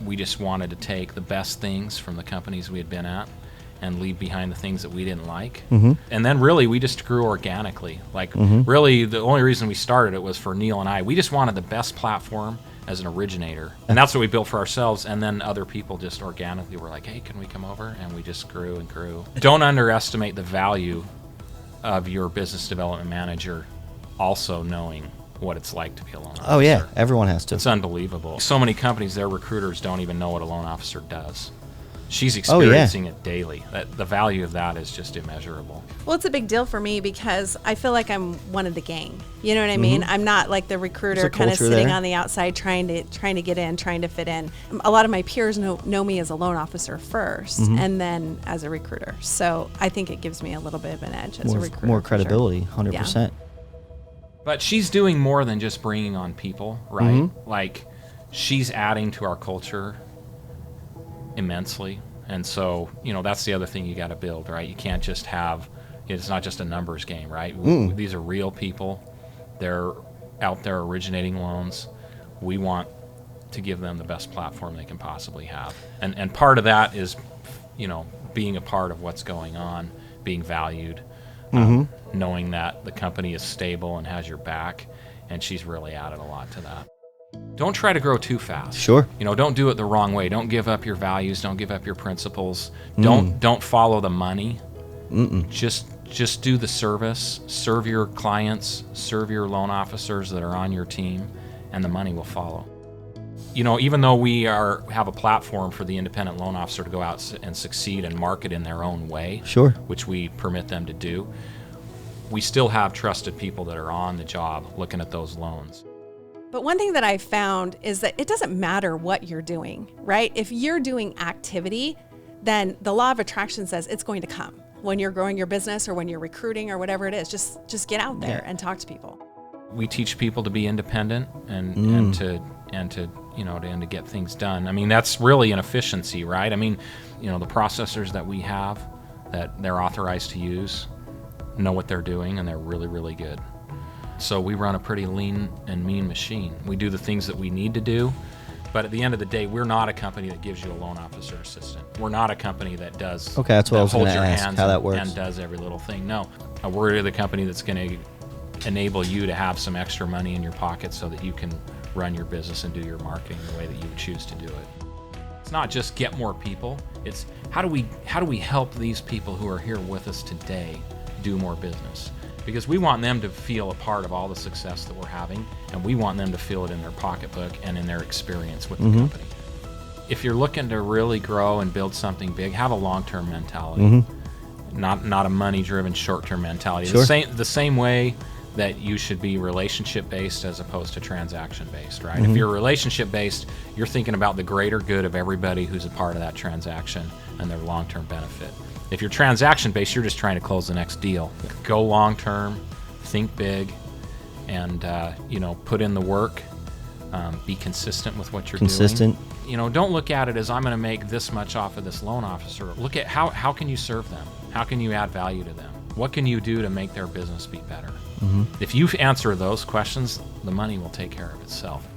we just wanted to take the best things from the companies we had been at and leave behind the things that we didn't like. And then really we just grew organically. Like really the only reason we started it was for Neil and I. We just wanted the best platform as an originator. And that's what we built for ourselves. And then other people just organically were like, hey, can we come over? And we just grew and grew. Don't underestimate the value of your business development manager also knowing what it's like to be a loan officer. Oh yeah, everyone has to. It's unbelievable. So many companies, their recruiters don't even know what a loan officer does. She's experiencing it daily. The value of that is just immeasurable. Well, it's a big deal for me because I feel like I'm one of the gang. You know what I mean? I'm not like the recruiter kind of sitting on the outside trying to get in, trying to fit in. A lot of my peers know me as a loan officer first and then as a recruiter. So I think it gives me a little bit of an edge as a recruiter. More credibility, 100%. Yeah. But she's doing more than just bringing on people, right? Like, she's adding to our culture immensely. And so, that's the other thing you got to build, right? You can't just have, it's not just a numbers game, right? These are real people. They're out there originating loans. We want to give them the best platform they can possibly have. And part of that is, being a part of what's going on, being valued, knowing that the company is stable and has your back, and she's really added a lot to that. Don't try to grow too fast. Sure. Don't do it the wrong way. Don't give up your values. Don't give up your principles. Don't follow the money. Just do the service. Serve your clients. Serve your loan officers that are on your team, and the money will follow. Even though we have a platform for the independent loan officer to go out and succeed and market in their own way, sure, which we permit them to do, we still have trusted people that are on the job looking at those loans. But one thing that I found is that it doesn't matter what you're doing, right? If you're doing activity, then the law of attraction says it's going to come. When you're growing your business or when you're recruiting or whatever it is, just get out there and talk to people. We teach people to be independent and to get things done. I mean, that's really an efficiency, right? I mean, the processors that we have that they're authorized to use know what they're doing, and they're really, really good. So we run a pretty lean and mean machine. We do the things that we need to do, but at the end of the day, we're not a company that gives you a loan officer assistant. We're not a company that does okay, that's what I was going to ask, how that works. And does every little thing. No, we're the company that's going to enable you to have some extra money in your pocket so that you can run your business and do your marketing the way that you would choose to do it. It's not just get more people. It's how do we help these people who are here with us today do more business? Because we want them to feel a part of all the success that we're having, and we want them to feel it in their pocketbook and in their experience with the company. If you're looking to really grow and build something big, have a long-term mentality, not a money-driven short-term mentality. Sure. The same way that you should be relationship-based as opposed to transaction-based, right? If you're relationship-based, you're thinking about the greater good of everybody who's a part of that transaction and their long-term benefit. If you're transaction-based, you're just trying to close the next deal. Go long-term, think big, and put in the work. Be consistent with what you're doing. Don't look at it as I'm going to make this much off of this loan officer. Look at how can you serve them? How can you add value to them? What can you do to make their business be better? If you answer those questions, the money will take care of itself.